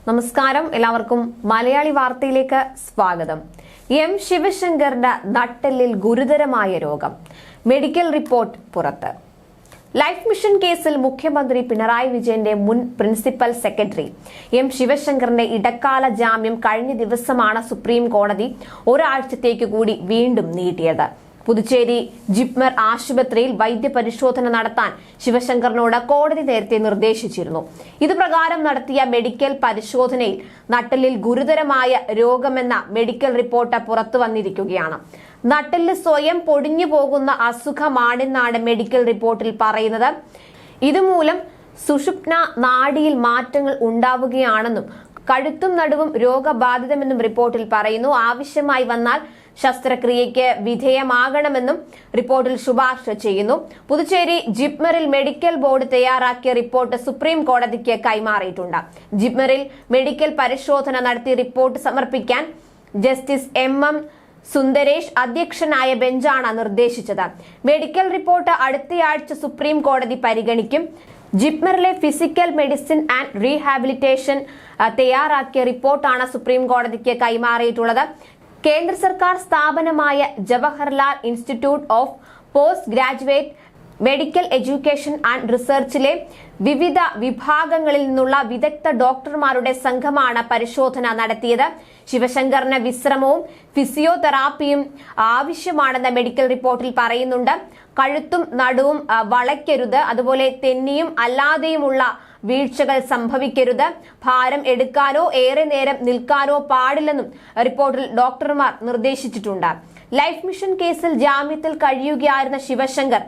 നമസ്കാരം, എല്ലാവർക്കും മലയാളി വാർത്തയിലേക്ക് സ്വാഗതം. എം ശിവശങ്കറിന്റെ നട്ടെല്ലിൽ ഗുരുതരമായ രോഗം, മെഡിക്കൽ റിപ്പോർട്ട് പുറത്ത്. ലൈഫ് മിഷൻ കേസിൽ മുഖ്യമന്ത്രി പിണറായി വിജയന്റെ മുൻ പ്രിൻസിപ്പൽ സെക്രട്ടറി എം ശിവശങ്കറിന്റെ ഇടക്കാല ജാമ്യം കഴിഞ്ഞ ദിവസമാണ് സുപ്രീം കോടതി ഒരാഴ്ചത്തേക്ക് കൂടി വീണ്ടും നീട്ടിയത്. പുതുച്ചേരി ജിപ്മർ ആശുപത്രിയിൽ വൈദ്യപരിശോധന നടത്താൻ ശിവശങ്കറിനോട് കോടതി നേരത്തെ നിർദ്ദേശിച്ചിരുന്നു. ഇതുപ്രകാരം നടത്തിയ മെഡിക്കൽ പരിശോധനയിൽ നട്ടെല്ലിൽ ഗുരുതരമായ രോഗമെന്ന മെഡിക്കൽ റിപ്പോർട്ട് പുറത്തു വന്നിരിക്കുകയാണ്. നട്ടെല്ല് സ്വയം പൊടിഞ്ഞു പോകുന്ന അസുഖമാണെന്നാണ് മെഡിക്കൽ റിപ്പോർട്ടിൽ പറയുന്നത്. ഇതുമൂലം സുഷുപ്ന നാഡിയിൽ മാറ്റങ്ങൾ ഉണ്ടാവുകയാണെന്നും കഴുത്തും നടുവും രോഗബാധിതമെന്നും റിപ്പോർട്ടിൽ പറയുന്നു. ആവശ്യമായി വന്നാൽ ശസ്ത്രക്രിയയ്ക്ക് വിധേയമാകണമെന്നും റിപ്പോർട്ടിൽ ശുപാർശ ചെയ്യുന്നു. പുതുച്ചേരി ജിപ്മറിൽ മെഡിക്കൽ ബോർഡ് തയ്യാറാക്കിയ റിപ്പോർട്ട് സുപ്രീം കോടതിക്ക് കൈമാറിയിട്ടുണ്ട്. ജിപ്മറിൽ മെഡിക്കൽ പരിശോധന നടത്തി റിപ്പോർട്ട് സമർപ്പിക്കാൻ ജസ്റ്റിസ് എം സുന്ദരേഷ് അധ്യക്ഷനായ ബെഞ്ചാണ് നിർദ്ദേശിച്ചത്. മെഡിക്കൽ റിപ്പോർട്ട് അടുത്തയാഴ്ച സുപ്രീം കോടതി പരിഗണിക്കും. ജിപ്മറിലെ ഫിസിക്കൽ മെഡിസിൻ ആൻഡ് റീഹാബിലിറ്റേഷൻ തയ്യാറാക്കിയ റിപ്പോർട്ടാണ് സുപ്രീം കോടതിക്ക് കൈമാറിയിട്ടുള്ളത്. കേന്ദ്ര സർക്കാർ സ്ഥാപനമായ Jawaharlal institute of post graduate medical education and റിസർച്ചിലെ വിവിധ വിഭാഗങ്ങളിൽ നിന്നുള്ള വിദഗ്ധ ഡോക്ടർമാരുടെ സംഘമാണ് പരിശോധന നടത്തിയത്. ശിവശങ്കറിന് വിശ്രമവും ഫിസിയോതെറാപ്പിയും ആവശ്യമാണെന്ന് മെഡിക്കൽ റിപ്പോർട്ടിൽ പറയുന്നുണ്ട്. കഴുത്തും നടുവും വളയ്ക്കരുത്, അതുപോലെ തെന്നിയും അല്ലാതെയുമുള്ള വീഴ്ചകൾ സംഭവിക്കരുത്, ഭാരം എടുക്കാനോ ഏറെ നേരം നിൽക്കാനോ പാടില്ലെന്നും റിപ്പോർട്ടിൽ ഡോക്ടർമാർ നിർദ്ദേശിച്ചിട്ടുണ്ട്. ലൈഫ് മിഷൻ കേസിൽ ജാമ്യത്തിൽ കഴിയുകയായിരുന്ന ശിവശങ്കർ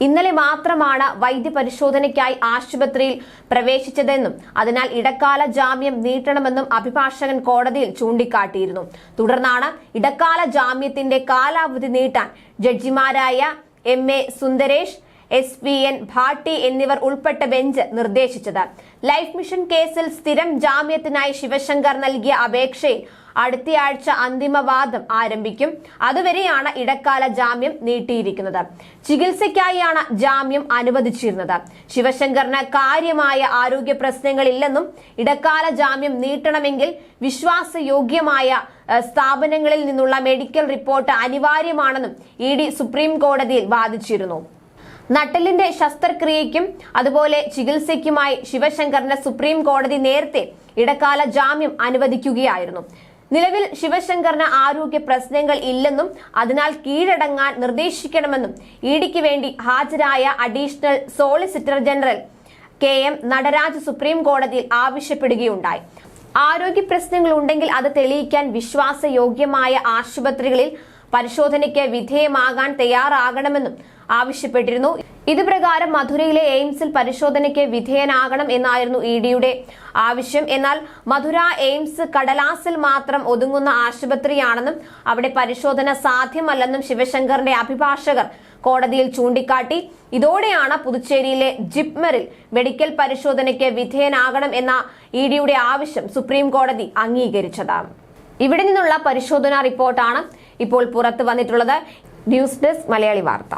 ഇന്നലെ മാത്രമാണ് വൈദ്യപരിശോധനയ്ക്കായി ആശുപത്രിയിൽ പ്രവേശിച്ചതെന്നും അതിനാൽ ഇടക്കാല ജാമ്യം നീട്ടണമെന്നും അഭിഭാഷകൻ കോടതിയിൽ ചൂണ്ടിക്കാട്ടിയിരുന്നു. തുടർന്നാണ് ഇടക്കാല ജാമ്യത്തിന്റെ കാലാവധി നീട്ടാൻ ജഡ്ജിമാരായ എം സുന്ദരേഷ്, SPN ഭാട്ടി എന്നിവർ ഉൾപ്പെട്ട ബെഞ്ച് നിർദ്ദേശിച്ചത്. ലൈഫ് മിഷൻ കേസിൽ സ്ഥിരം ജാമ്യത്തിനായി ശിവശങ്കർ നൽകിയ അപേക്ഷയിൽ അടുത്തയാഴ്ച അന്തിമവാദം ആരംഭിക്കും. അതുവരെയാണ് ഇടക്കാല ജാമ്യം നീട്ടിയിരിക്കുന്നത്. ചികിത്സയ്ക്കായാണ് ജാമ്യം അനുവദിച്ചിരുന്നത്. ശിവശങ്കറിന് കാര്യമായ ആരോഗ്യ പ്രശ്നങ്ങളില്ലെന്നും ഇടക്കാല ജാമ്യം നീട്ടണമെങ്കിൽ വിശ്വാസയോഗ്യമായ സ്ഥാപനങ്ങളിൽ നിന്നുള്ള മെഡിക്കൽ റിപ്പോർട്ട് അനിവാര്യമാണെന്നും ED സുപ്രീം കോടതിയിൽ വാദിച്ചിരുന്നു. നട്ടെല്ലിന്റെ ശസ്ത്രക്രിയയ്ക്കും അതുപോലെ ചികിത്സയ്ക്കുമായി ശിവശങ്കറിന് സുപ്രീം കോടതി നേരത്തെ ഇടക്കാല ജാമ്യം അനുവദിക്കുകയായിരുന്നു. നിലവിൽ ശിവശങ്കറിന് ആരോഗ്യ പ്രശ്നങ്ങൾ ഇല്ലെന്നും അതിനാൽ കീഴടങ്ങാൻ നിർദ്ദേശിക്കണമെന്നും EDക്ക് വേണ്ടി ഹാജരായ additional solicitor general KM Nataraj supreme കോടതിയിൽ ആവശ്യപ്പെടുകയുണ്ടായി. ആരോഗ്യ പ്രശ്നങ്ങൾ ഉണ്ടെങ്കിൽ അത് തെളിയിക്കാൻ വിശ്വാസയോഗ്യമായ ആശുപത്രികളിൽ പരിശോധനയ്ക്ക് വിധേയമാകാൻ തയ്യാറാകണമെന്നും ആവശ്യപ്പെട്ടിരുന്നു. ഇതുപ്രകാരം മധുരയിലെ എയിംസിൽ പരിശോധനയ്ക്ക് വിധേയനാകണം എന്നായിരുന്നു EDയുടെ ആവശ്യം. എന്നാൽ മധുര എയിംസ് കടലാസിൽ മാത്രം ഒതുങ്ങുന്ന ആശുപത്രിയാണെന്നും അവിടെ പരിശോധന സാധ്യമല്ലെന്നും ശിവശങ്കറിന്റെ അഭിഭാഷകർ കോടതിയിൽ ചൂണ്ടിക്കാട്ടി. ഇതോടെയാണ് പുതുച്ചേരിയിലെ ജിപ്മറിൽ മെഡിക്കൽ പരിശോധനയ്ക്ക് വിധേയനാകണം എന്ന EDയുടെ ആവശ്യം സുപ്രീം കോടതി അംഗീകരിച്ചത്. ഇവിടെ നിന്നുള്ള പരിശോധനാ റിപ്പോർട്ടാണ് ഇപ്പോൾ പുറത്തു വന്നിട്ടുള്ളത്. ന്യൂസ് ഡെസ്ക് മലയാളി വാർത്ത.